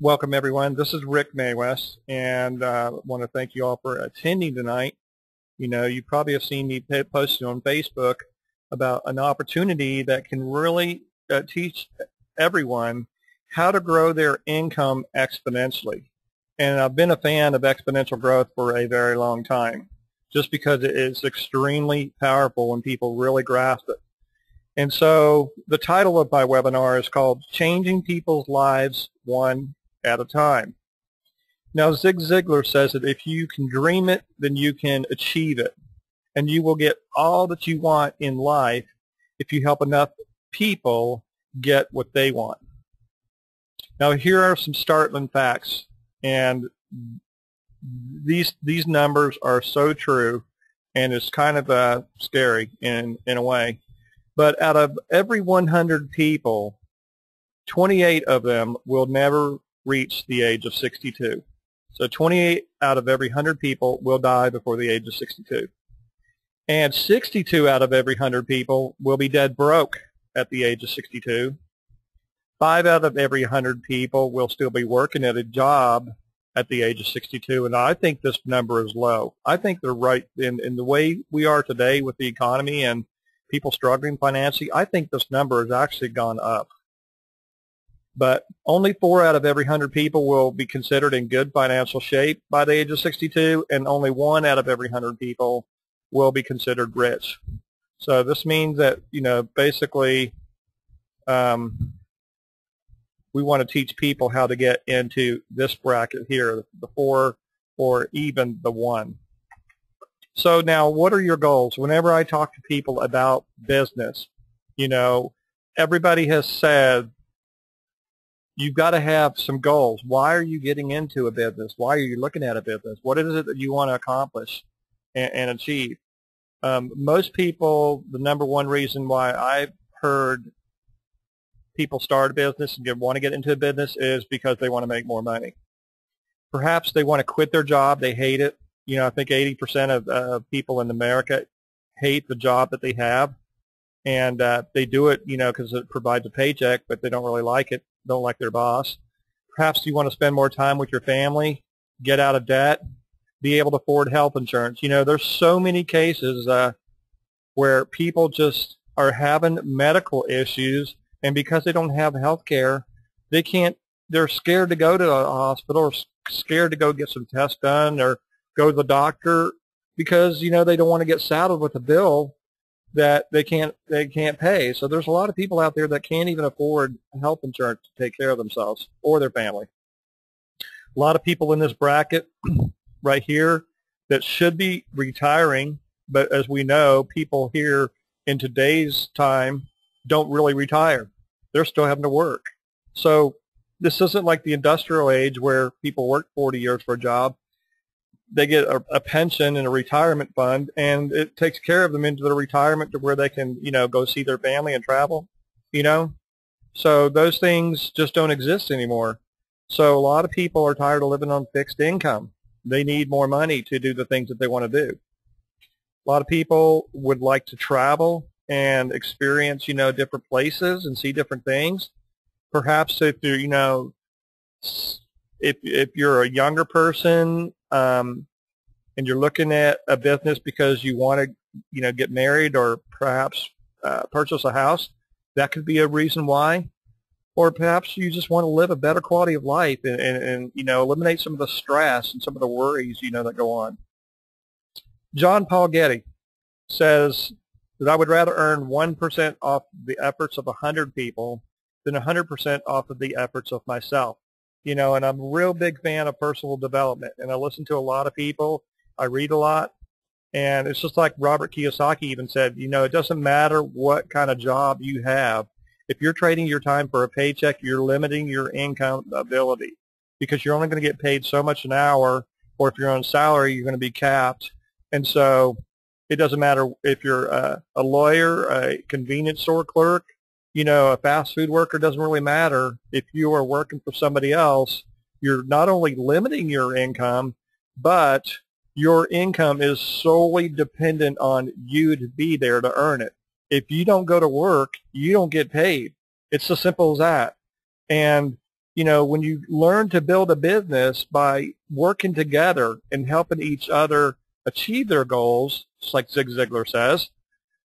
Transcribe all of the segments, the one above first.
Welcome, everyone. This is Rick Maywest, and I want to thank you all for attending tonight. You know, you probably have seen me posting on Facebook about an opportunity that can really teach everyone how to grow their income exponentially. And I've been a fan of exponential growth for a very long time, just because it is extremely powerful when people really grasp it. And so the title of my webinar is called Changing People's Lives One at a Time. Now, Zig Ziglar says that if you can dream it, then you can achieve it. And you will get all that you want in life if you help enough people get what they want. Now, here are some startling facts. And these numbers are so true, and it's kind of scary in a way. But out of every 100 people, 28 of them will never reach the age of 62. So 28 out of every 100 people will die before the age of 62. And 62 out of every 100 people will be dead broke at the age of 62. 5 out of every 100 people will still be working at a job at the age of 62. And I think this number is low. I think they're right in the way we are today with the economy and people struggling financially. I think this number has actually gone up. But only 4 out of every 100 people will be considered in good financial shape by the age of 62, and only 1 out of every 100 people will be considered rich. So this means that, you know, basically we want to teach people how to get into this bracket here, the 4 or even the 1. So now, what are your goals? Whenever I talk to people about business, you know, everybody has said, you've got to have some goals. Why are you getting into a business? Why are you looking at a business? What is it that you want to accomplish and achieve? Most people, the number one reason why I've heard people start a business and want to get into a business is because they want to make more money. Perhaps they want to quit their job. They hate it. You know, I think 80% of people in America hate the job that they have. And they do it, you know, because it provides a paycheck, but they don't really like it. Don't like their boss. Perhaps you want to spend more time with your family, get out of debt, be able to afford health insurance. You know, there's so many cases where people just are having medical issues, and because they don't have health care, they're scared to go to a hospital or scared to go get some tests done or go to the doctor because, you know, they don't want to get saddled with a bill that they can't pay. So there's a lot of people out there that can't even afford health insurance to take care of themselves or their family. A lot of people in this bracket right here that should be retiring, but as we know, people here in today's time don't really retire. They're still having to work. So this isn't like the industrial age where people work 40 years for a job. They get a pension and a retirement fund, and it takes care of them into their retirement to where they can, you know, go see their family and travel, you know. So those things just don't exist anymore. So a lot of people are tired of living on fixed income. They need more money to do the things that they want to do. A lot of people would like to travel and experience, you know, different places and see different things. Perhaps if you're, you know, if you're a younger person and you're looking at a business because you want to, you know, get married or perhaps purchase a house, that could be a reason why. Or perhaps you just want to live a better quality of life and you know, eliminate some of the stress and some of the worries, you know, that go on. John Paul Getty says that I would rather earn 1% off the efforts of 100 people than 100% off of the efforts of myself. You know, and I'm a real big fan of personal development, and I listen to a lot of people. I read a lot, and it's just like Robert Kiyosaki even said, you know, it doesn't matter what kind of job you have. If you're trading your time for a paycheck, you're limiting your income ability because you're only going to get paid so much an hour, or if you're on salary, you're going to be capped. And so it doesn't matter if you're a lawyer, a convenience store clerk, you know, a fast food worker, doesn't really matter. If you are working for somebody else, you're not only limiting your income, but your income is solely dependent on you to be there to earn it. If you don't go to work, you don't get paid. It's as simple as that. And, when you learn to build a business by working together and helping each other achieve their goals, just like Zig Ziglar says,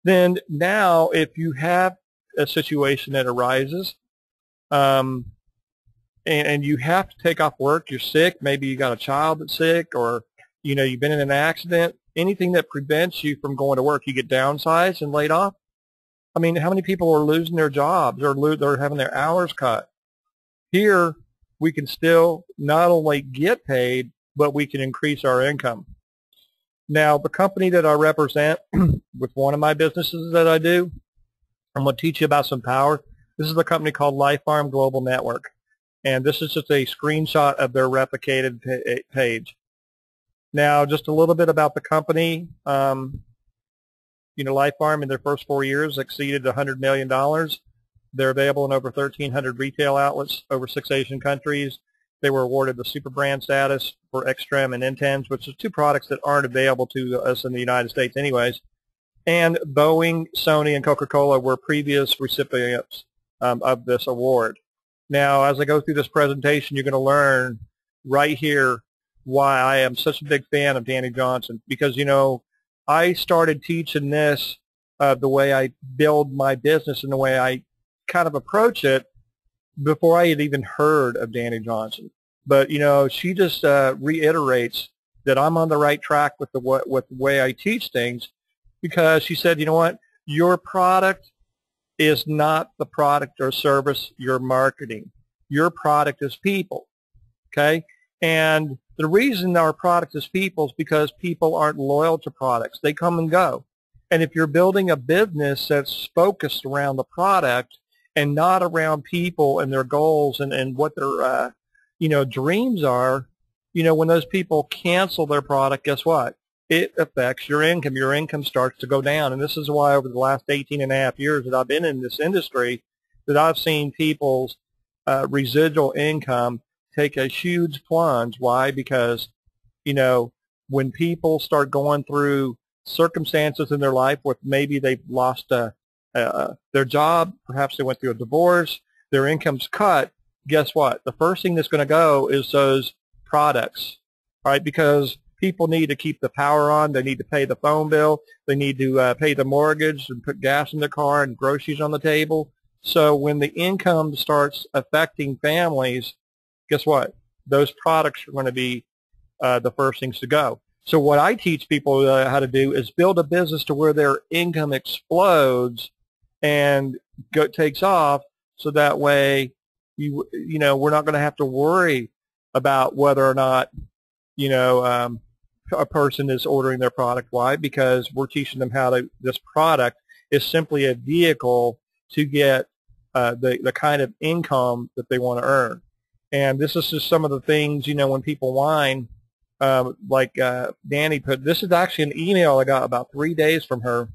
then now if you have a situation that arises, um, and you have to take off work, you're sick, maybe you got a child that's sick, or you've been in an accident, anything that prevents you from going to work, you get downsized and laid off. I mean, how many people are losing their jobs or they're having their hours cut? Here, we can still not only get paid, but we can increase our income. Now, the company that I represent with one of my businesses that I do, I'm going to teach you about some power. This is a company called Life Farm Global Network. And this is just a screenshot of their replicated page. Now, just a little bit about the company. Life Farm in their first 4 years exceeded $100 million. They're available in over 1,300 retail outlets, over 6 Asian countries. They were awarded the super brand status for Extreme and Intense, which are 2 products that aren't available to us in the United States anyways. And Boeing, Sony, and Coca-Cola were previous recipients of this award. Now, as I go through this presentation, you're going to learn right here why I am such a big fan of Danny Johnson. Because, I started teaching this the way I build my business and the way I kind of approach it before I had even heard of Danny Johnson. But, she just reiterates that I'm on the right track with the way I teach things, because she said, you know what, your product is not the product or service you're marketing. Your product is people, okay? And the reason our product is people is because people aren't loyal to products. They come and go. And if you're building a business that's focused around the product and not around people and their goals and what their dreams are, when those people cancel their product, guess what? It affects your income. Your income starts to go down. And this is why over the last 18.5 years that I've been in this industry, that I've seen people's residual income take a huge plunge. Why? Because, when people start going through circumstances in their life where maybe they've lost their job, perhaps they went through a divorce, their income's cut, guess what? The first thing that's going to go is those products, right? Because people need to keep the power on. They need to pay the phone bill. They need to pay the mortgage and put gas in their car and groceries on the table. So when the income starts affecting families, guess what? Those products are going to be the first things to go. So what I teach people how to do is build a business to where their income explodes and takes off, so that way we're not going to have to worry about whether or not a person is ordering their product. Why? Because we're teaching them how to. This product is simply a vehicle to get the kind of income that they want to earn. And this is just some of the things, when people whine, like Danny put. This is actually an email I got about 3 days from her.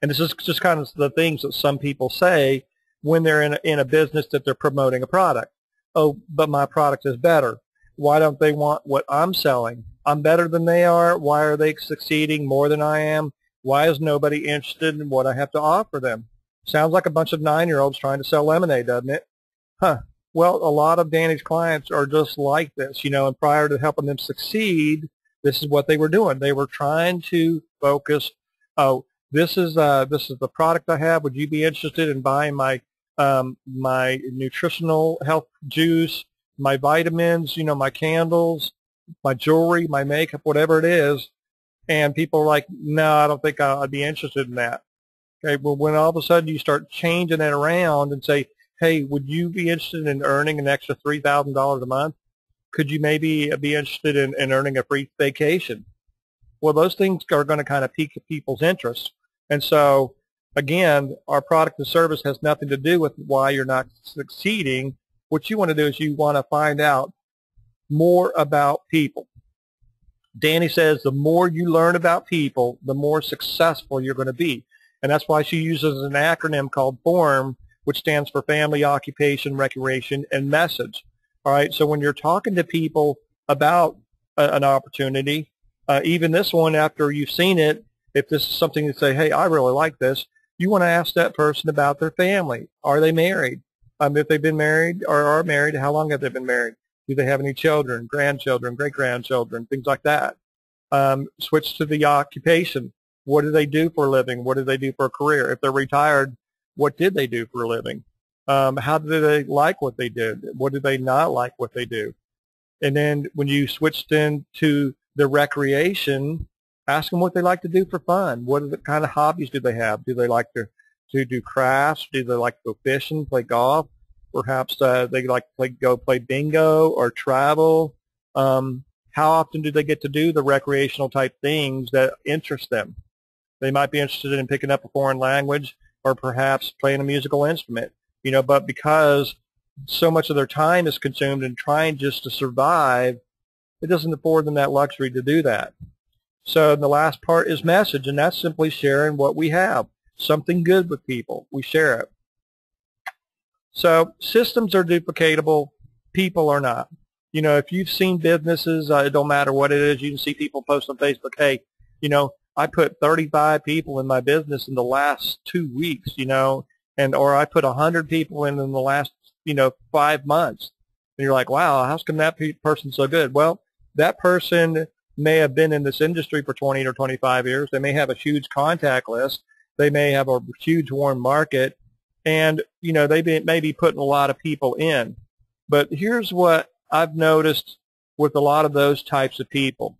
And this is just kind of the things that some people say when they're in a business that they're promoting a product. Oh, but my product is better. Why don't they want what I'm selling? I'm better than they are. Why are they succeeding more than I am? Why is nobody interested in what I have to offer them? Sounds like a bunch of 9-year-olds trying to sell lemonade, doesn't it? Huh. Well, a lot of Danny's clients are just like this, and prior to helping them succeed, this is what they were doing. They were trying to focus, oh, this is the product I have. Would you be interested in buying my nutritional health juice, my vitamins, my candles, my jewelry, my makeup, whatever it is? And people are like, no, I don't think I'd be interested in that. Okay, well, when all of a sudden you start changing it around and say, hey, would you be interested in earning an extra $3,000 a month? Could you maybe be interested in earning a free vacation? Well, those things are going to kind of pique people's interest. And so, again, our product and service has nothing to do with why you're not succeeding. What you want to do is you want to find out more about people. Danny says the more you learn about people, the more successful you're going to be. And that's why she uses an acronym called FORM, which stands for Family, Occupation, Recreation, and Message. All right, so when you're talking to people about an opportunity, even this one, after you've seen it, if this is something you say, hey, I really like this, you want to ask that person about their family. Are they married? If they've been married or are married, how long have they been married? Do they have any children, grandchildren, great-grandchildren, things like that? Switch to the occupation. What do they do for a living? What do they do for a career? If they're retired, what did they do for a living? How do they like what they did? What do they not like what they do? And then when you switched into the recreation, ask them what they like to do for fun. What are the kind of hobbies do they have? Do they like to do crafts? Do they like to go fishing, play golf? Perhaps they like to go play bingo or travel. How often do they get to do the recreational type things that interest them? They might be interested in picking up a foreign language or perhaps playing a musical instrument, but because so much of their time is consumed in trying just to survive, it doesn't afford them that luxury to do that. So the last part is message, and that's simply sharing what we have. Something good with people. We share it. So systems are duplicatable. People are not. If you've seen businesses, it don't matter what it is, you can see people post on Facebook, hey, I put 35 people in my business in the last 2 weeks, or I put 100 people in the last, 5 months. And you're like, wow, how come that person's so good? Well, that person may have been in this industry for 20 or 25 years. They may have a huge contact list. They may have a huge warm market. And, they may be putting a lot of people in. But here's what I've noticed with a lot of those types of people.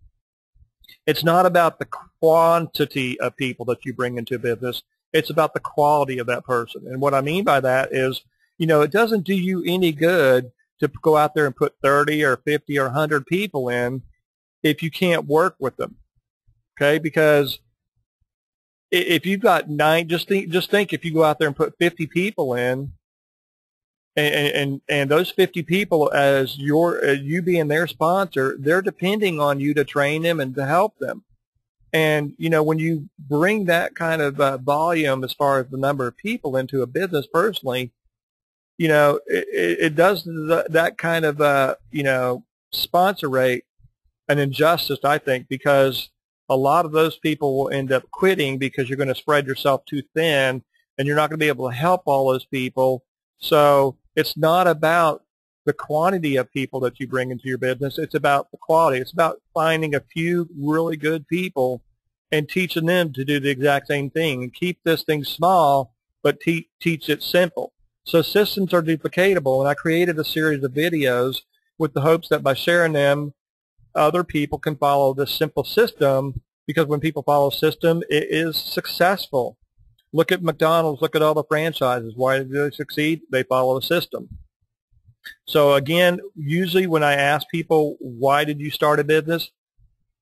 It's not about the quantity of people that you bring into business. It's about the quality of that person. And what I mean by that is, it doesn't do you any good to go out there and put 30 or 50 or 100 people in if you can't work with them, okay? Because if you've got 9, just think if you go out there and put 50 people in, and those 50 people, as you being their sponsor, they're depending on you to train them and to help them. And when you bring that kind of volume as far as the number of people into a business, personally, it does that kind of sponsor rate an injustice, I think, because a lot of those people will end up quitting because you're going to spread yourself too thin, and you're not going to be able to help all those people. So it's not about the quantity of people that you bring into your business. It's about the quality. It's about finding a few really good people and teaching them to do the exact same thing. And keep this thing small, but teach it simple. So systems are duplicatable, and I created a series of videos with the hopes that by sharing them, other people can follow this simple system, because when people follow a system, it is successful. Look at McDonald's. Look at all the franchises. Why do they succeed? They follow a system. So again, usually when I ask people, why did you start a business?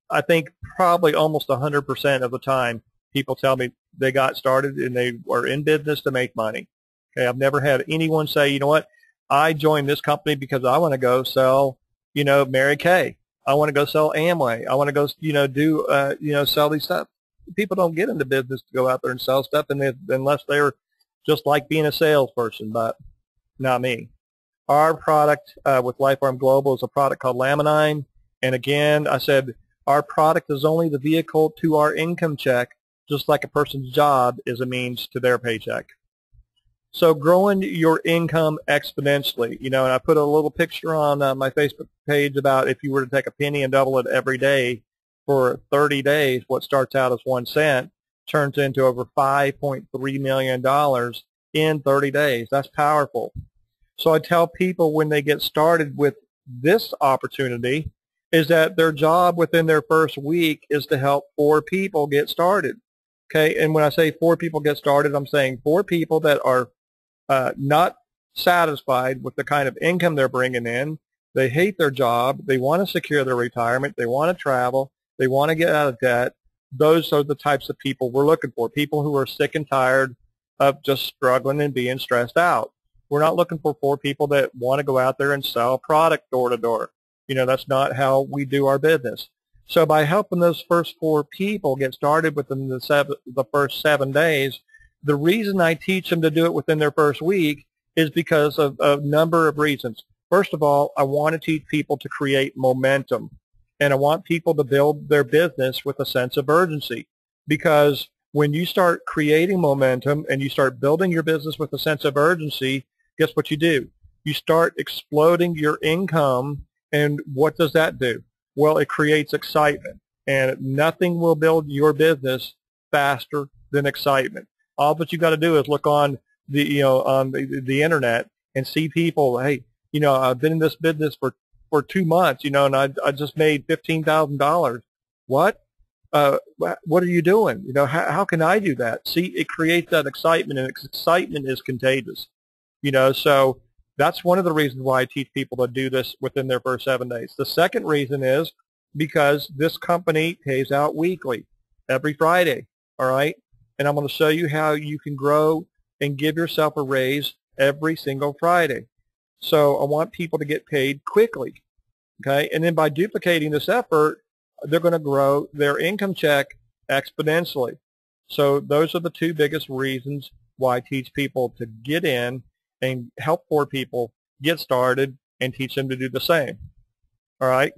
I think probably almost 100% of the time people tell me they got started and they were in business to make money. Okay, I've never had anyone say, you know what, I joined this company because I want to go sell, Mary Kay. I want to go sell Amway. I want to go, sell these stuff. People don't get into business to go out there and sell stuff unless they're just like being a salesperson, but not me. Our product with Lifearm Global is a product called Laminine. And again, I said our product is only the vehicle to our income check, just like a person's job is a means to their paycheck. So growing your income exponentially, and I put a little picture on my Facebook page about if you were to take a penny and double it every day for 30 days, what starts out as 1 cent turns into over $5.3 million in 30 days. That's powerful. So I tell people when they get started with this opportunity is that their job within their first week is to help 4 people get started. Okay, and when I say 4 people get started, I'm saying 4 people that are not satisfied with the kind of income they're bringing in. They hate their job. They want to secure their retirement. They want to travel. They want to get out of debt. Those are the types of people we're looking for, people who are sick and tired of just struggling and being stressed out. We're not looking for 4 people that want to go out there and sell product door to door. That's not how we do our business. So by helping those first 4 people get started within the first 7 days, the reason I teach them to do it within their first week is because of a number of reasons. First of all, I want to teach people to create momentum, and I want people to build their business with a sense of urgency, because when you start creating momentum and you start building your business with a sense of urgency, guess what you do? You start exploding your income, and what does that do? Well, it creates excitement, and nothing will build your business faster than excitement. All that you got to do is look on the internet and see people. Hey, I've been in this business for 2 months, and I just made $15,000. What? What are you doing? How can I do that? See, it creates that excitement, and excitement is contagious. So that's one of the reasons why I teach people to do this within their first 7 days. The second reason is because this company pays out weekly, every Friday, all right? And I'm going to show you how you can grow and give yourself a raise every single Friday. So I want people to get paid quickly, okay? And then by duplicating this effort, they're going to grow their income check exponentially. So those are the two biggest reasons why I teach people to get in and help poor people get started and teach them to do the same. All right?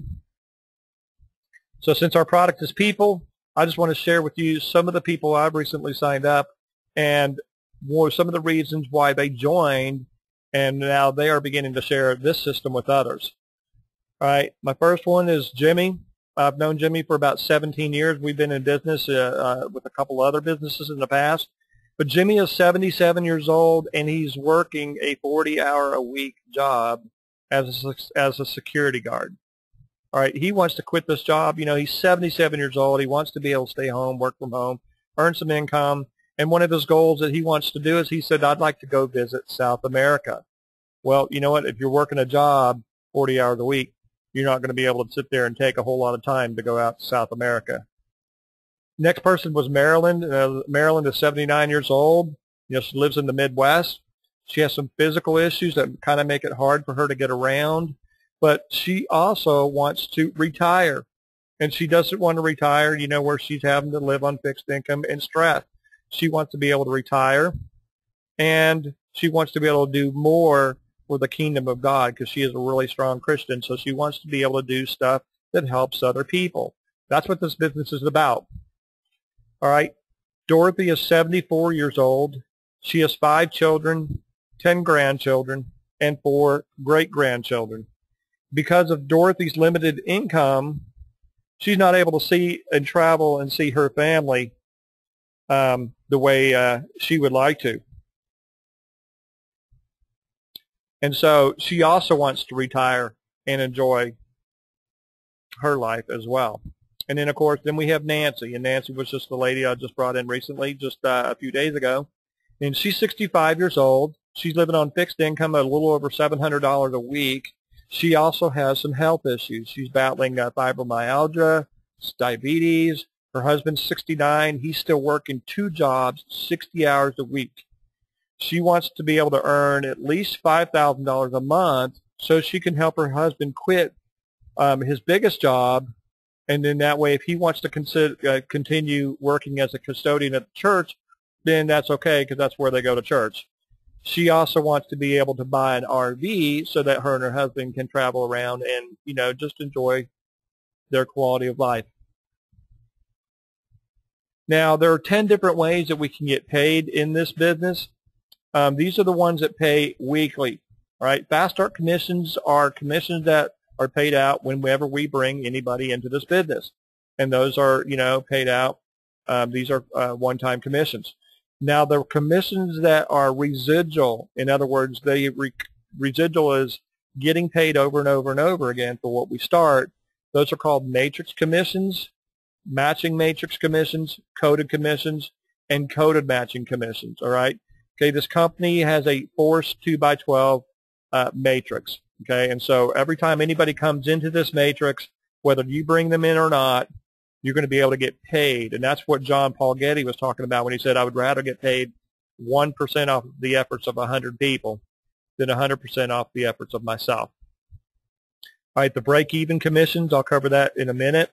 So since our product is people, I just want to share with you some of the people I've recently signed up and some of the reasons why they joined, and now they are beginning to share this system with others. All right, my first one is Jimmy. I've known Jimmy for about 17 years. We've been in business with a couple other businesses in the past. But Jimmy is 77 years old, and he's working a 40-hour-a-week job as a security guard. All right, he wants to quit this job. He's 77 years old. He wants to be able to stay home, work from home, earn some income. And one of his goals that he wants to do is he said, I'd like to go visit South America. Well, you know what? If you're working a job 40 hours a week, you're not going to be able to sit there and take a whole lot of time to go out to South America. Next person was Marilyn. Marilyn is 79 years old. She lives in the Midwest. She has some physical issues that kind of make it hard for her to get around. But she also wants to retire. And she doesn't want to retire, where she's having to live on fixed income and stress. She wants to be able to retire, and she wants to be able to do more for the kingdom of God because she is a really strong Christian. So she wants to be able to do stuff that helps other people. That's what this business is about. All right. Dorothy is 74 years old. She has 5 children, 10 grandchildren, and 4 great-grandchildren. Because of Dorothy's limited income, she's not able to see and travel and see her family the way she would like to. And so she also wants to retire and enjoy her life as well. And then, of course, then we have Nancy. And Nancy was just the lady I just brought in recently, just a few days ago. And she's 65 years old. She's living on fixed income at a little over $700 a week. She also has some health issues. She's battling fibromyalgia, diabetes. Her husband's 69. He's still working 2 jobs, 60 hours a week. She wants to be able to earn at least $5,000 a month so she can help her husband quit his biggest job. And then that way, if he wants to continue working as a custodian at the church, then that's okay because that's where they go to church. She also wants to be able to buy an RV so that her and her husband can travel around and, just enjoy their quality of life. Now, there are 10 different ways that we can get paid in this business. These are the ones that pay weekly. All right, Fast Start commissions are commissions that are paid out whenever we bring anybody into this business. And those are, paid out. These are one-time commissions. Now, the commissions that are residual, in other words, residual is getting paid over and over and over again for what we start. Those are called matrix commissions, matching matrix commissions, coded commissions, and coded matching commissions, all right? Okay, this company has a forced 2x12 matrix, okay? And so every time anybody comes into this matrix, whether you bring them in or not, you're going to be able to get paid. And that's what John Paul Getty was talking about when he said, I would rather get paid 1% off the efforts of 100 people than 100% off the efforts of myself. All right, the break-even commissions, I'll cover that in a minute.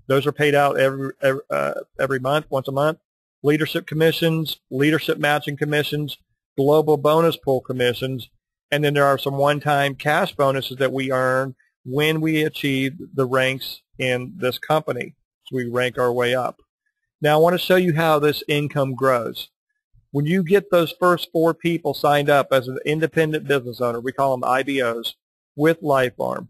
Those are paid out every month, once a month. Leadership commissions, leadership matching commissions, global bonus pool commissions, and then there are some one-time cash bonuses that we earn when we achieve the ranks in this company. So we rank our way up. Now I want to show you how this income grows. When you get those first 4 people signed up as an independent business owner, we call them IBOs, with LifeArm,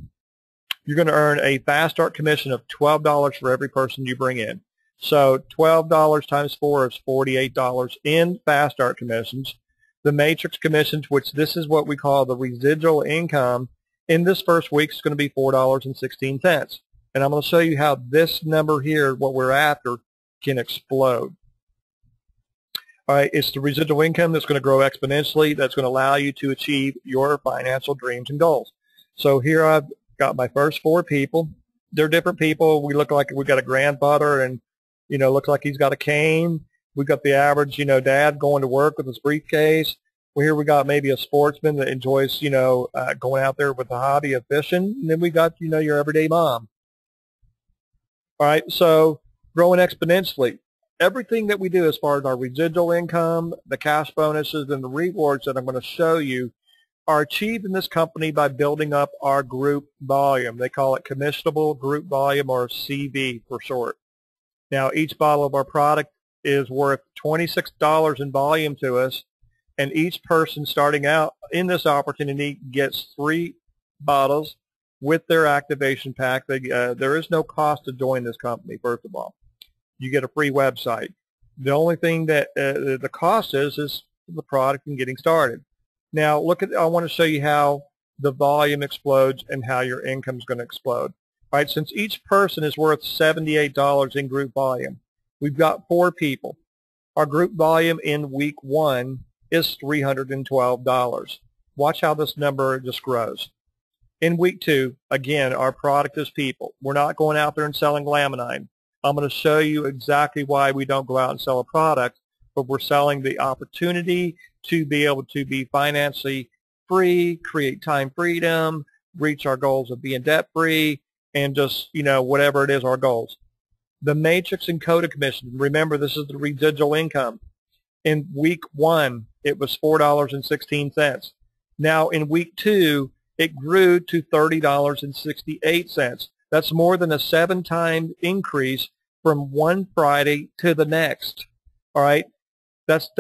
you're going to earn a fast start commission of $12 for every person you bring in. So $12 times 4 is $48 in fast start commissions. The matrix commissions, which this is what we call the residual income, in this first week is going to be $4.16. And I'm going to show you how this number here, what we're after, can explode. All right, it's the residual income that's going to grow exponentially. That's going to allow you to achieve your financial dreams and goals. So here I've got my first 4 people. They're different people. We look like we've got a grandfather and, looks like he's got a cane. We've got the average, dad going to work with his briefcase. Well, here we got maybe a sportsman that enjoys, going out there with the hobby of fishing. And then we got, your everyday mom. All right, so growing exponentially. Everything that we do as far as our residual income, the cash bonuses, and the rewards that I'm going to show you are achieved in this company by building up our group volume. They call it commissionable group volume, or CV for short. Now, each bottle of our product is worth $26 in volume to us, and each person starting out in this opportunity gets 3 bottles with their activation pack. There is no cost to join this company, first of all. You get a free website. The only thing that the cost is the product and getting started. Now, I want to show you how the volume explodes and how your income is going to explode. All right, since each person is worth $78 in group volume, we've got 4 people. Our group volume in week 1 is $312. Watch how this number just grows. In week 2, again, our product is people. We're not going out there and selling laminine. I'm going to show you exactly why we don't go out and sell a product, but we're selling the opportunity to be able to be financially free, create time freedom, reach our goals of being debt-free, and just, whatever it is, our goals. The matrix and quota commission, remember, this is the residual income. In week 1, it was $4.16. Now, in week 2, it grew to $30.68. That's more than a 7-time increase from one Friday to the next. All right, that's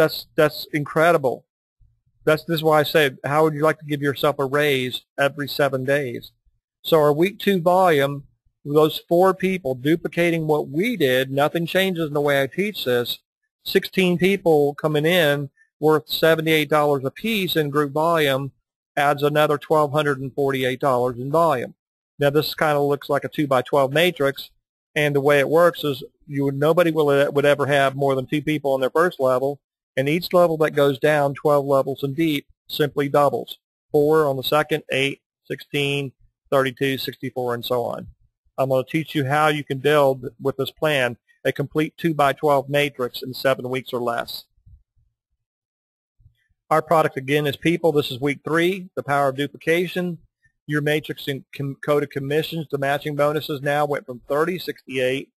incredible. This is why I say, how would you like to give yourself a raise every 7 days? So our week 2 volume, those 4 people duplicating what we did, nothing changes in the way I teach this. 16 people coming in worth $78 a piece in group volume adds another $1,248 in volume. Now this kind of looks like a 2x12 matrix, and the way it works is nobody would ever have more than 2 people on their first level, and each level that goes down 12 levels in deep simply doubles. 4 on the second, 8, 16, 32, 64, and so on. I'm going to teach you how you can build with this plan a complete 2x12 matrix in 7 weeks or less. Our product again is people. This is week 3, the power of duplication. Your matrix and coded commissions, the matching bonuses now went from $30.68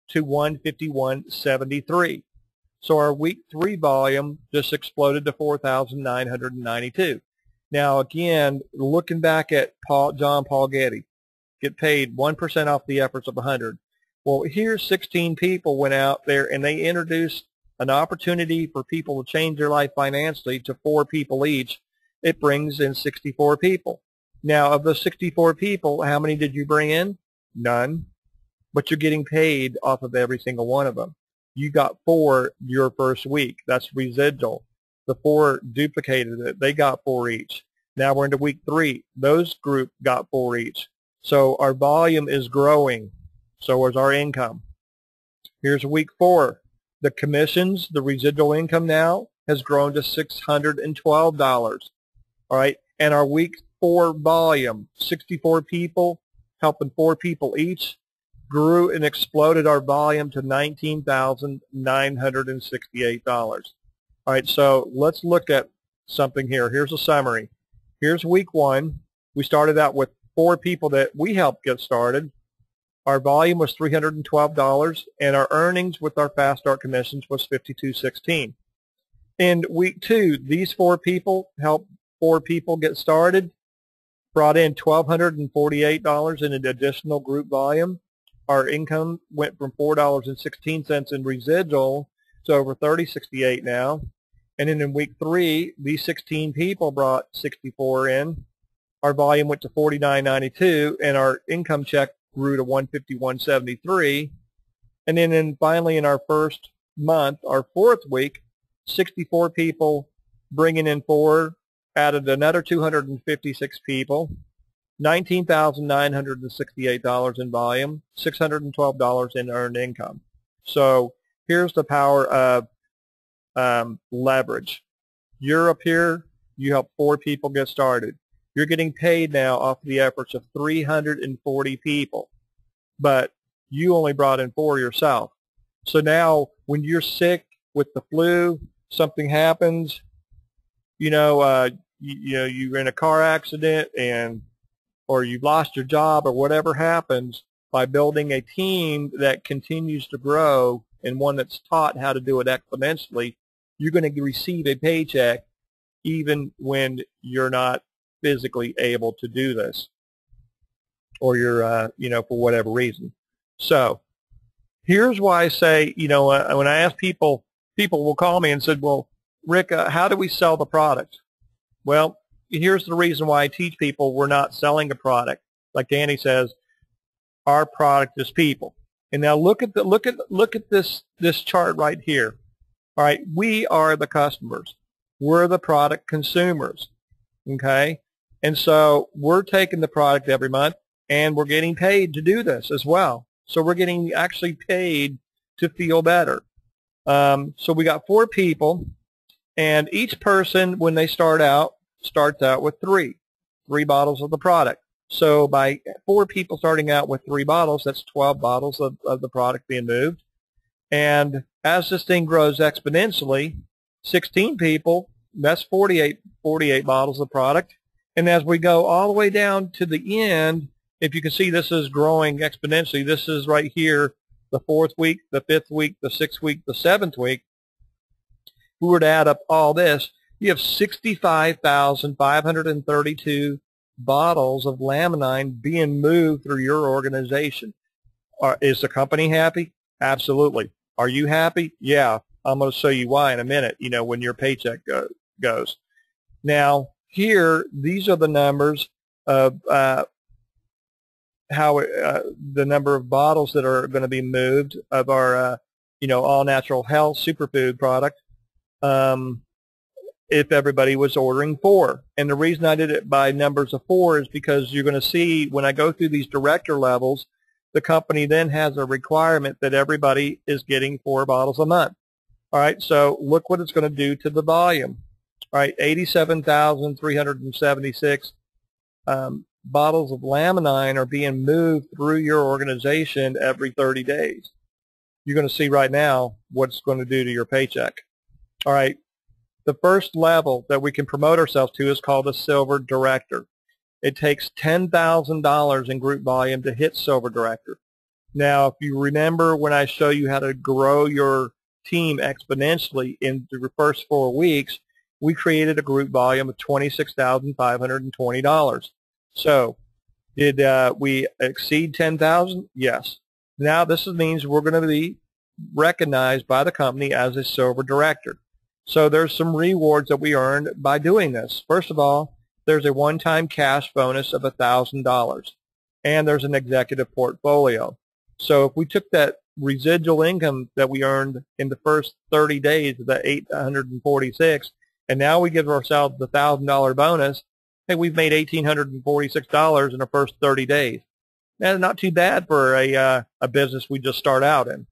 to $151.73. So our week 3 volume just exploded to $4,992. Now again, looking back at John Paul Getty, get paid 1% off the efforts of 100. Well, here's 16 people went out there and they introduced an opportunity for people to change their life financially to 4 people each. It brings in 64 people. Now, of those 64 people, how many did you bring in? None. But you're getting paid off of every single one of them. You got 4 your first week. That's residual. The 4 duplicated it. They got 4 each. Now we're into week 3. Those group got 4 each. So our volume is growing. So is our income. Here's week 4. The commissions, the residual income now has grown to $612. All right. And our week 4 volume, 64 people, helping 4 people each, grew and exploded our volume to $19,968. All right, so let's look at something here. Here's a summary. Here's week 1. We started out with 4 people that we helped get started. Our volume was $312, and our earnings with our fast start commissions was $52.16. In week 2, these 4 people helped 4 people get started, brought in $1,248 in an additional group volume. Our income went from $4.16 in residual to over $30.68 now. And then in week 3, these 16 people brought 64 in. Our volume went to $49.92, and our income check grew to $151.73. And then finally in our first month, our 4th week, 64 people bringing in 4, added another 256 people, $19,968 in volume, $612 in earned income. So here's the power of leverage. You're up here, you help 4 people get started. You're getting paid now off the efforts of 340 people, but you only brought in 4 yourself. So now when you're sick with the flu, something happens, you're in a car accident or you've lost your job or whatever happens, by building a team that continues to grow and one that's taught how to do it exponentially, you're going to receive a paycheck even when you're not physically able to do this, or you're, for whatever reason. So here's why I say, when I ask people will call me and said, well, Rick, how do we sell the product? Well, here's the reason why I teach people we're not selling a product. Like Danny says, our product is people. And now look at this chart right here. All right, we are the customers. We're the product consumers. Okay? And so we're taking the product every month, and we're getting paid to do this as well. So we're getting actually paid to feel better. So we got 4 people, and each person, when they starts out with 3 bottles of the product. So by 4 people starting out with 3 bottles, that's 12 bottles of the product being moved. And as this thing grows exponentially, 16 people, that's 48 bottles of product. And as we go all the way down to the end, if you can see, this is growing exponentially. This is right here, the 4th week, the 5th week, the 6th week, the 7th week. If we were to add up all this, you have 65,532 bottles of laminine being moved through your organization. Is the company happy? Absolutely. Are you happy? Yeah. I'm going to show you why in a minute, when your paycheck goes. Now, here, these are the numbers of the number of bottles that are going to be moved of our, all natural health superfood product. If everybody was ordering 4. And the reason I did it by numbers of 4 is because you're going to see when I go through these director levels, the company then has a requirement that everybody is getting 4 bottles a month. All right, so look what it's going to do to the volume. All right, 87,376 bottles of laminine are being moved through your organization every 30 days. You're going to see right now what it's going to do to your paycheck. All right. The first level that we can promote ourselves to is called a Silver Director. It takes $10,000 in group volume to hit Silver Director. Now, if you remember when I show you how to grow your team exponentially in the first 4 weeks, we created a group volume of $26,520. So, did we exceed 10,000? Yes. Now, this means we're going to be recognized by the company as a Silver Director. So there's some rewards that we earned by doing this. First of all, there's a one-time cash bonus of $1,000, and there's an executive portfolio. So if we took that residual income that we earned in the first 30 days of the 846, and now we give ourselves the $1,000 bonus, hey, we've made $1,846 in the first 30 days. That's not too bad for a business we just start out in.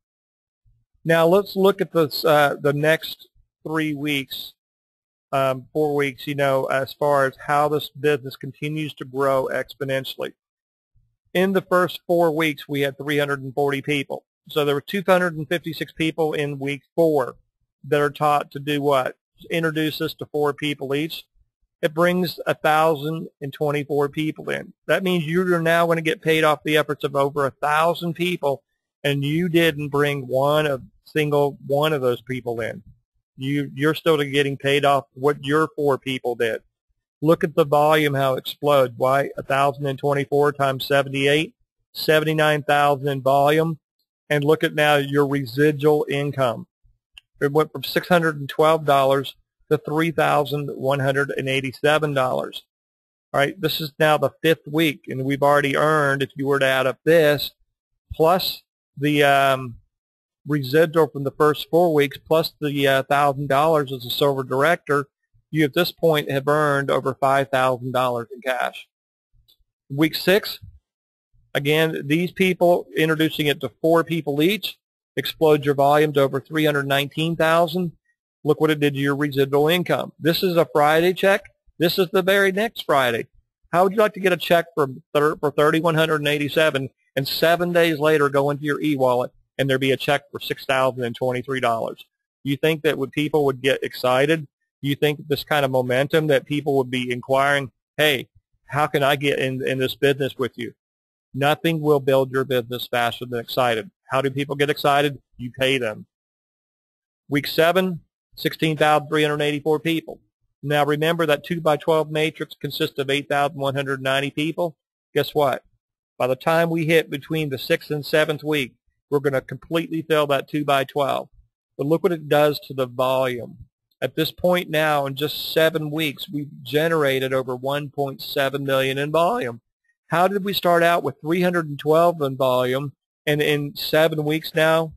Now let's look at this, the next 3 weeks, 4 weeks, as far as how this business continues to grow exponentially. In the first 4 weeks, we had 340 people. So there were 256 people in week 4 that are taught to do what? Introduce us to 4 people each. It brings 1,024 people in. That means you're now going to get paid off the efforts of over 1,000 people, and you didn't bring single one of those people in. You're still getting paid off what your 4 people did. Look at the volume, how it explodes. Why? 1,024 times 78, 79,000 in volume. And look at now your residual income. It went from $612 to $3,187. All right, this is now the 5th week, and we've already earned, if you were to add up this, plus the residual from the first 4 weeks, plus the $1,000 as a silver director, you at this point have earned over $5,000 in cash. Week 6, again, these people, introducing it to 4 people each, explodes your volume to over 319,000. Look what it did to your residual income. This is a Friday check. This is the very next Friday. How would you like to get a check for $3,187 and 7 days later go into your e-wallet and there be a check for $6,023? You think that people would get excited? You think this kind of momentum that people would be inquiring, hey, how can I get in this business with you? Nothing will build your business faster than excited. How do people get excited? You pay them. Week 7, 16,384 people. Now remember that 2x12 matrix consists of 8,190 people. Guess what? By the time we hit between the 6th and 7th week, we're going to completely fill that 2x12. But look what it does to the volume. At this point now, in just 7 weeks, we've generated over 1.7 million in volume. How did we start out with 312 in volume, and in 7 weeks now,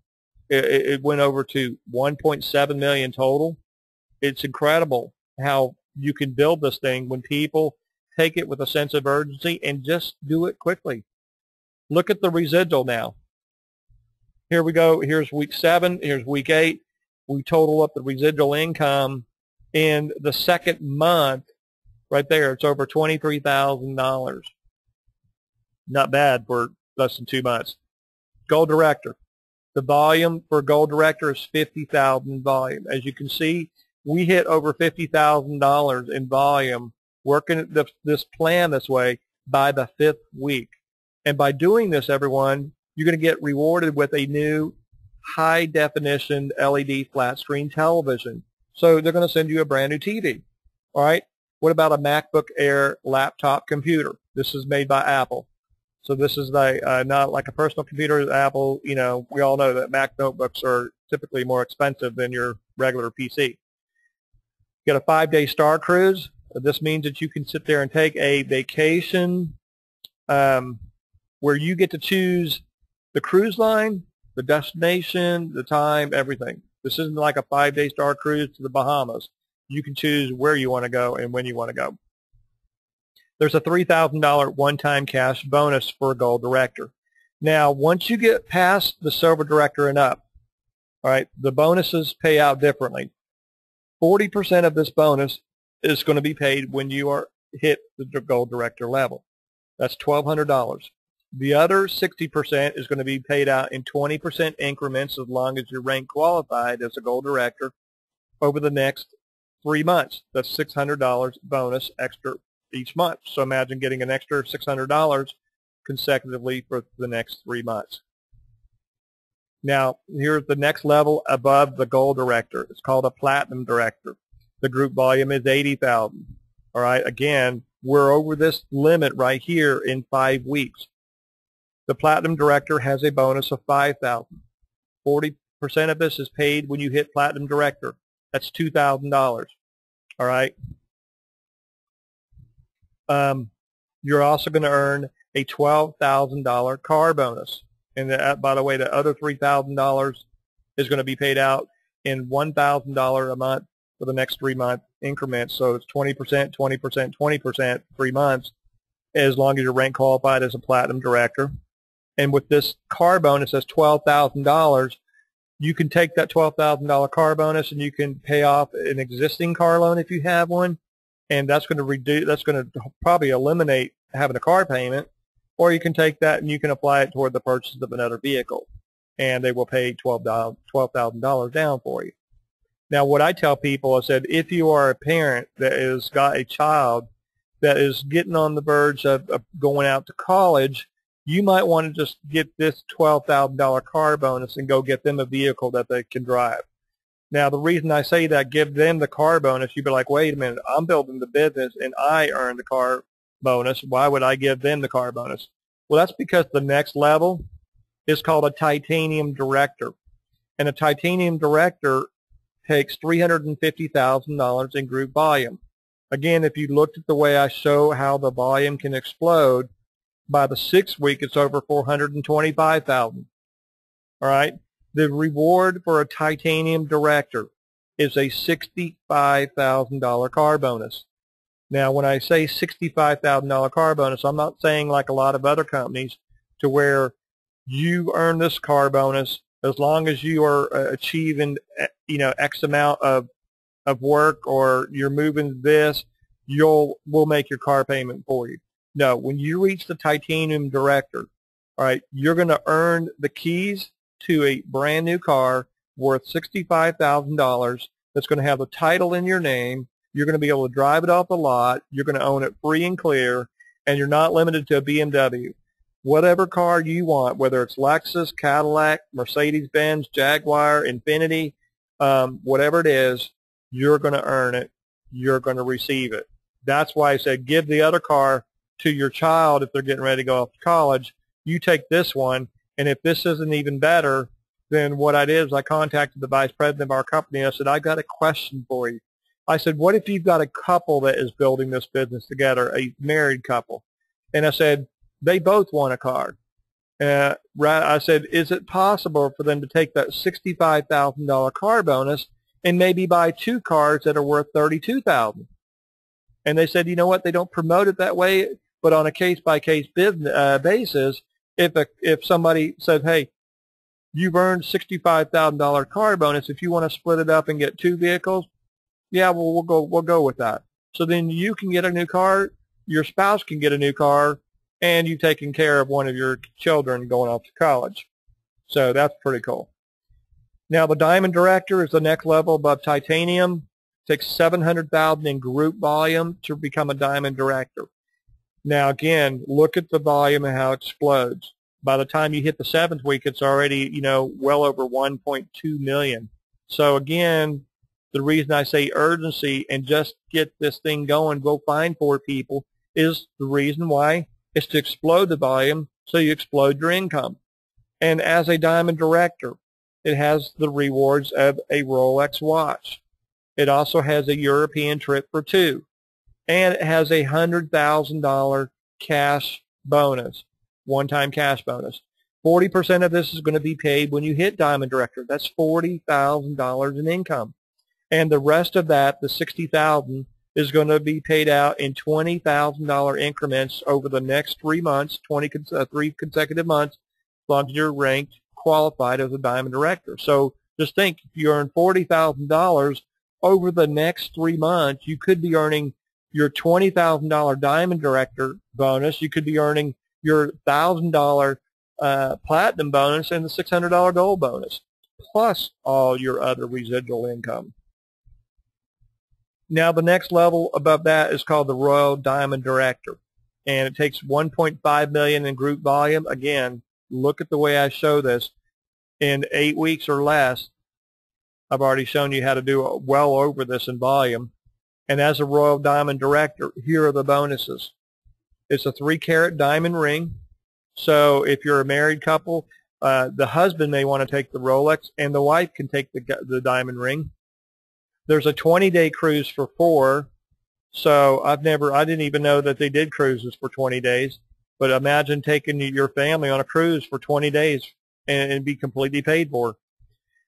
it went over to 1.7 million total? It's incredible how you can build this thing when people take it with a sense of urgency and just do it quickly. Look at the residual now. Here we go. Here's week 7. Here's week 8. We total up the residual income in the 2nd month. Right there, it's over $23,000. Not bad for less than 2 months. Gold Director. The volume for Gold Director is 50,000 volume. As you can see, we hit over $50,000 in volume working this plan this way by the 5th week. And by doing this, everyone, you're going to get rewarded with a new high-definition LED flat-screen television. So they're going to send you a brand new TV. All right? What about a MacBook Air laptop computer? This is made by Apple. So this is not like a personal computer. Apple, you know, we all know that Mac notebooks are typically more expensive than your regular PC. Get a 5-day Star Cruise. This means that you can sit there and take a vacation where you get to choose the cruise line, the destination, the time, everything. This isn't like a 5-day Star Cruise to the Bahamas. You can choose where you want to go and when you want to go. There's a $3,000 one-time cash bonus for a Gold Director. Now, once you get past the Silver Director and up, all right, the bonuses pay out differently. 40% of this bonus is going to be paid when you are hit the Gold Director level. That's $1,200. The other 60% is going to be paid out in 20% increments as long as you're ranked qualified as a Gold Director over the next 3 months. That's $600 bonus extra each month. So imagine getting an extra $600 consecutively for the next 3 months. Now, here's the next level above the Gold Director. It's called a Platinum Director. The group volume is 80,000. All right, again, we're over this limit right here in 5 weeks. The Platinum Director has a bonus of 5,000. 40% of this is paid when you hit Platinum Director. That's $2,000. All right. You're also going to earn a $12,000 car bonus. And by the way, the other $3,000 is going to be paid out in $1,000 a month for the next 3-month increments. So it's 20%, 20%, 20%, 3 months, as long as you're ranked qualified as a Platinum Director. And with this car bonus, that's $12,000. You can take that $12,000 car bonus and you can pay off an existing car loan if you have one, and that's going to reduce. That's going to probably eliminate having a car payment. Or you can take that and you can apply it toward the purchase of another vehicle, and they will pay $12,000 down for you. Now, what I tell people, I said, if you are a parent that has got a child that is getting on the verge of going out to college, you might want to just get this $12,000 car bonus and go get them a vehicle that they can drive. Now, the reason I say that, give them the car bonus, you'd be like, wait a minute, I'm building the business and I earn the car bonus. Why would I give them the car bonus? Well, that's because the next level is called a Titanium Director. And a Titanium Director takes $350,000 in group volume. Again, if you looked at the way I show how the volume can explode, by the 6th week it's over $425,000. All right. The reward for a titanium director is a $65,000 car bonus. Now, when I say $65,000 car bonus, I'm not saying like a lot of other companies to where you earn this car bonus as long as you are achieving, X amount of work, or you're moving this, we'll make your car payment for you. No, when you reach the titanium director, all right, you're going to earn the keys to a brand new car worth $65,000 that's going to have the title in your name. You're going to be able to drive it off the lot. You're going to own it free and clear, and you're not limited to a BMW. Whatever car you want, whether it's Lexus, Cadillac, Mercedes-Benz, Jaguar, Infiniti, whatever it is, you're going to earn it. You're going to receive it. That's why I said give the other car to your child if they're getting ready to go off to college. You take this one, and if this isn't even better, then what I did is I contacted the vice president of our company. I said, I got a question for you. I said, what if you've got a couple that is building this business together, a married couple? And I said, they both want a car. I said, is it possible for them to take that $65,000 car bonus and maybe buy 2 cars that are worth $32,000? And they said, you know what, they don't promote it that way, but on a case-by-case basis, if somebody said, hey, you've earned $65,000 car bonus, if you want to split it up and get 2 vehicles, yeah, well, we'll go with that. So then you can get a new car, your spouse can get a new car, and you've taken care of one of your children going off to college. So that's pretty cool. Now the Diamond Director is the next level above Titanium. It takes $700,000 in group volume to become a Diamond Director. Now again, look at the volume and how it explodes. By the time you hit the 7th week, it's already, well over 1.2 million. So again, the reason I say urgency and just get this thing going, go find 4 people, is the reason why. It's to explode the volume so you explode your income. And as a Diamond Director, it has the rewards of a Rolex watch. It also has a European trip for 2. And it has a $100,000 cash bonus, one-time cash bonus. 40% of this is going to be paid when you hit Diamond Director. That's $40,000 in income. And the rest of that, the $60,000, is going to be paid out in $20,000 increments over the next 3 months, 3 consecutive months, as long as you're ranked qualified as a Diamond Director. So just think, if you earn $40,000 over the next 3 months, you could be earning your $20,000 Diamond Director bonus. You could be earning your $1,000 Platinum bonus and the $600 Gold bonus, plus all your other residual income. Now the next level above that is called the Royal Diamond Director, and it takes $1.5 million in group volume. Again, look at the way I show this. In 8 weeks or less, I've already shown you how to do well over this in volume. And as a Royal Diamond Director, here are the bonuses. It's a 3-carat diamond ring. So if you're a married couple, the husband may want to take the Rolex, and the wife can take the diamond ring. There's a 20-day cruise for 4. So I didn't even know that they did cruises for 20 days. But imagine taking your family on a cruise for 20 days and be completely paid for.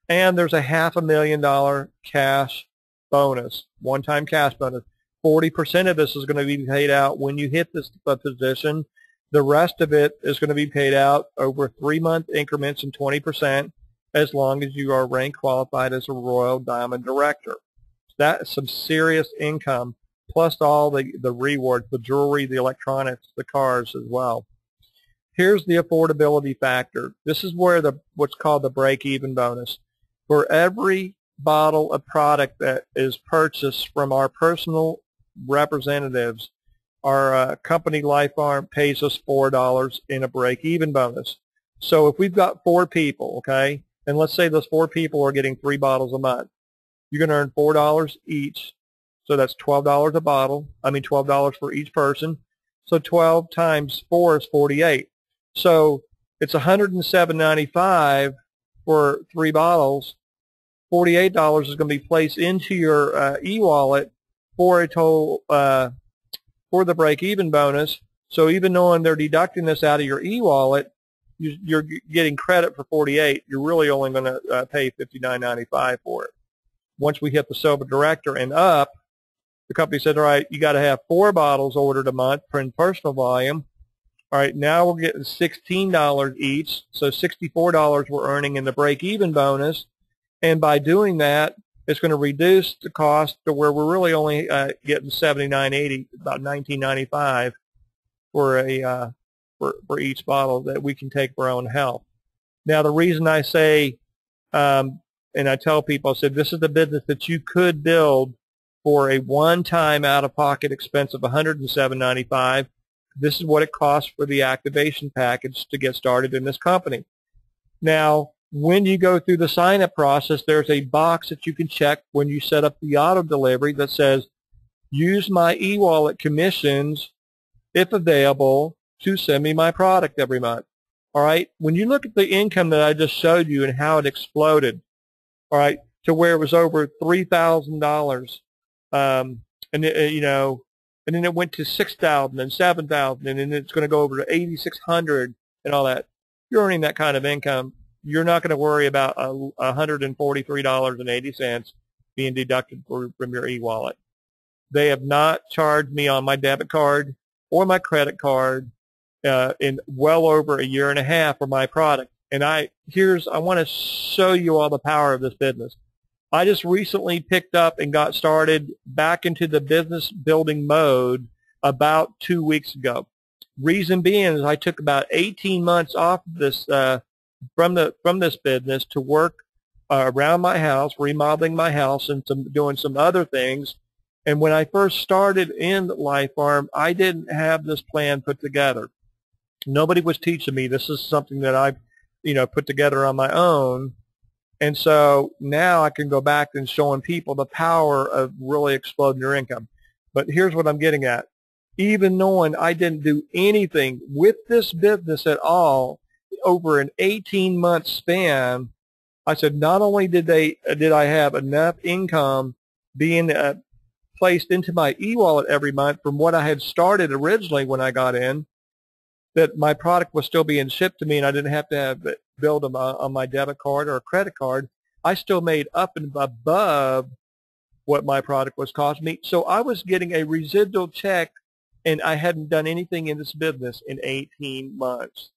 And there's a $500,000 cash bonus, one-time cash bonus. 40% of this is going to be paid out when you hit this position. The rest of it is going to be paid out over 3-month increments and 20%, as long as you are ranked qualified as a Royal Diamond Director. That's some serious income, plus all the rewards, the jewelry, the electronics, the cars as well. Here's the affordability factor. This is where what's called the break-even bonus. For every bottle of product that is purchased from our personal representatives, our company Life Farm pays us $4 in a break-even bonus. So if we've got 4 people, okay, and let's say those 4 people are getting 3 bottles a month, you're going to earn $4 each. So that's $12 a bottle. I mean $12 for each person. So 12 times 4 is 48. So it's $107.95 for 3 bottles, $48 is going to be placed into your e-wallet for a total for the break-even bonus. So even knowing they're deducting this out of your e-wallet, you're getting credit for 48. You're really only going to pay $59.95 for it. Once we hit the Silver Director and up, the company said, all right, you got to have 4 bottles ordered a month in personal volume. All right, now we're getting $16 each, so $64 we're earning in the break-even bonus. And by doing that, it's going to reduce the cost to where we're really only getting $79.80, about $19.95 for a for each bottle that we can take for our own health. Now, the reason I say, and I tell people, I said this is the business that you could build for a one-time out-of-pocket expense of $107.95. This is what it costs for the activation package to get started in this company. Now, when you go through the sign-up process, there's a box that you can check when you set up the auto delivery that says, use my e-wallet commissions, if available, to send me my product every month. All right? When you look at the income that I just showed you and how it exploded, all right, to where it was over $3,000, and you know, and then it went to $6,000 and $7,000, and then it's going to go over to $8,600 and all that. You're earning that kind of income. You're not going to worry about $143.80 being deducted from your e-wallet. They have not charged me on my debit card or my credit card in well over a year and a half for my product. And I want to show you all the power of this business. I just recently picked up and got started back into the business building mode about 2 weeks ago. Reason being is I took about 18 months off of this from this business to work around my house, remodeling my house, and doing some other things. And when I first started in Life Farm, I didn't have this plan put together. Nobody was teaching me. This is something that I, put together on my own. And so now I can go back and showing people the power of really exploding your income. But here's what I'm getting at. Even knowing I didn't do anything with this business at all over an 18-month span, I said not only did I have enough income being placed into my e-wallet every month from what I had started originally when I got in, that my product was still being shipped to me and I didn't have to have it billed on my debit card or a credit card. I still made up and above what my product was costing me. So I was getting a residual check, and I hadn't done anything in this business in 18 months.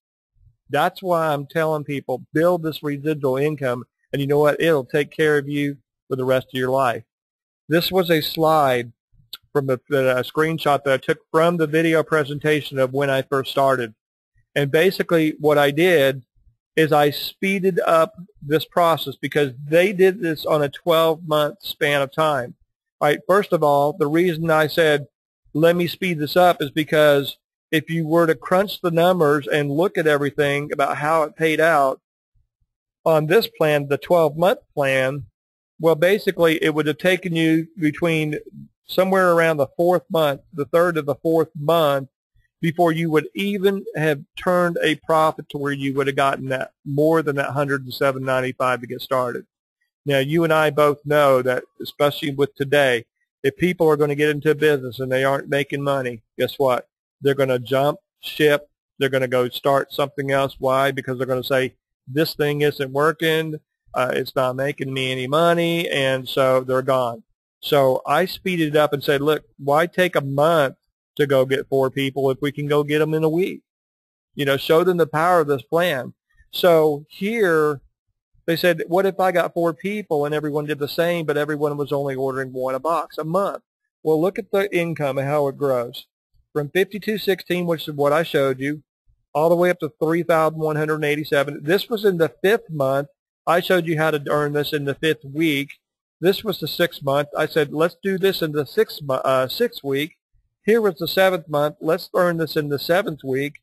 That's why I'm telling people, build this residual income, and you know what? It'll take care of you for the rest of your life. This was a slide from the screenshot that I took from the video presentation of when I first started. And basically what I did is I speeded up this process because they did this on a 12-month span of time. All right, first of all, the reason I said, let me speed this up is because if you were to crunch the numbers and look at everything about how it paid out on this plan, the 12-month plan, well, basically it would have taken you between somewhere around the 4th month, the 3rd of the 4th month, before you would even have turned a profit to where you would have gotten that more than that $107.95 to get started. Now, you and I both know that, especially with today, if people are going to get into a business and they aren't making money, guess what? They're going to jump ship. They're going to go start something else. Why? Because they're going to say, this thing isn't working. It's not making me any money, and so they're gone. So I speeded it up and said, look, why take a month to go get 4 people if we can go get them in a week? Show them the power of this plan. So here they said, what if I got 4 people and everyone did the same, but everyone was only ordering 1 a box a month? Well, look at the income and how it grows. From $52.16, which is what I showed you, all the way up to $3,187. This was in the 5th month. I showed you how to earn this in the 5th week. This was the 6th month. I said, let's do this in the 6th week. Here was the 7th month. Let's earn this in the 7th week.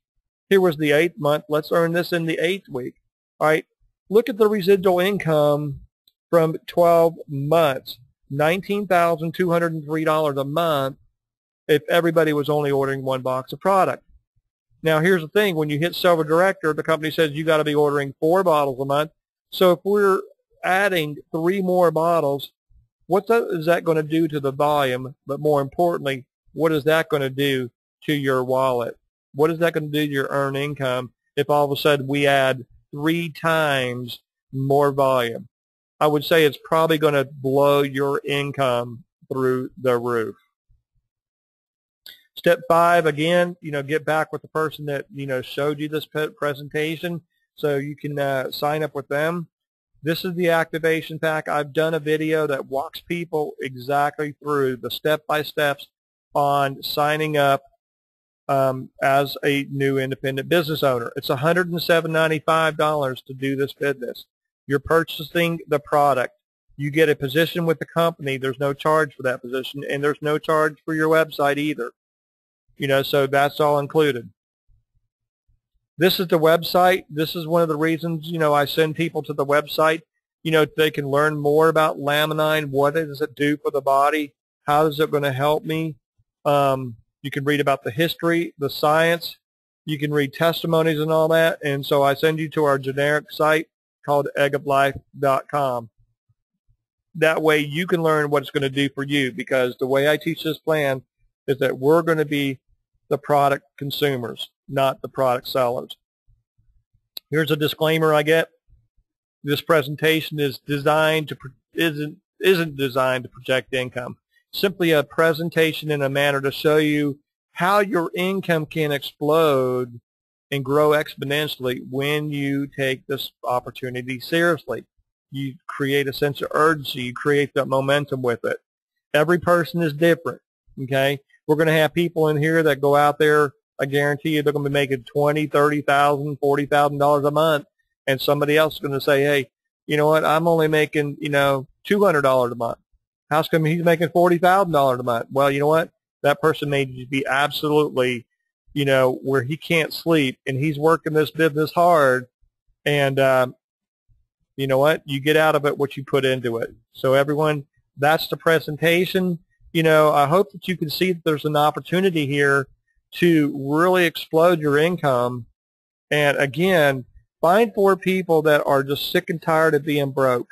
Here was the 8th month. Let's earn this in the 8th week. All right. Look at the residual income from 12 months. $19,203 a month if everybody was only ordering 1 box of product. Now, here's the thing. When you hit Silver Director, the company says you got to be ordering 4 bottles a month. So if we're adding 3 more bottles, is that going to do to the volume? But more importantly, what is that going to do to your wallet? What is that going to do to your earned income if all of a sudden we add 3 times more volume? I would say it's probably going to blow your income through the roof. Step 5, again, get back with the person that, showed you this presentation so you can sign up with them. This is the activation pack. I've done a video that walks people exactly through the step-by-steps on signing up as a new independent business owner. It's $107.95 to do this business. You're purchasing the product. You get a position with the company. There's no charge for that position, and there's no charge for your website either. So that's all included. This is the website. This is one of the reasons, I send people to the website. They can learn more about laminine. What does it do for the body? How is it going to help me? You can read about the history, the science. You can read testimonies and all that. And so I send you to our generic site called eggoflife.com. That way you can learn what it's going to do for you, because the way I teach this plan is that we're going to be the product consumers, not the product sellers. Here's a disclaimer I get. This presentation is designed to isn't designed to project income. Simply a presentation in a manner to show you how your income can explode and grow exponentially when you take this opportunity seriously. You create a sense of urgency. You create that momentum with it. Every person is different, okay? We're going to have people in here that go out there, I guarantee you they're going to be making $20,000, $30,000, $40,000 a month, and somebody else is going to say, hey, you know what, I'm only making, $200 a month. How come he's making $40,000 a month? Well, you know what, that person may be absolutely, where he can't sleep, and he's working this business hard, and you know what, you get out of it what you put into it. So everyone, that's the presentation. I hope that you can see that there's an opportunity here to really explode your income. And again, find 4 people that are just sick and tired of being broke,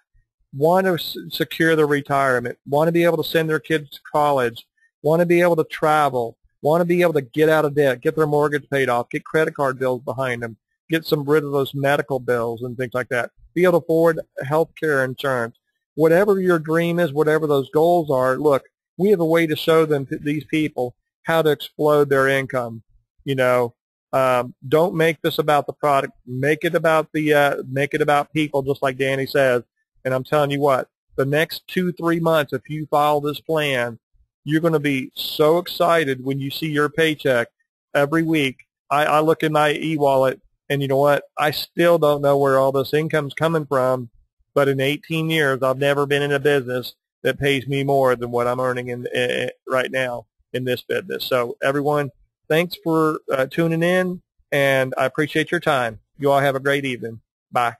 want to secure their retirement, want to be able to send their kids to college, want to be able to travel, want to be able to get out of debt, get their mortgage paid off, get credit card bills behind them, get rid of those medical bills and things like that, be able to afford health care insurance. Whatever your dream is, whatever those goals are, look, we have a way to show them, to these people, how to explode their income. Don't make this about the product. Make it about people, just like Danny says. And I'm telling you what, the next 2-3 months, if you follow this plan, you're going to be so excited when you see your paycheck every week. I look in my e-wallet, and you know what? I still don't know where all this income's coming from. But in 18 years, I've never been in a business that pays me more than what I'm earning right now in this business. So everyone, thanks for tuning in, and I appreciate your time. You all have a great evening. Bye.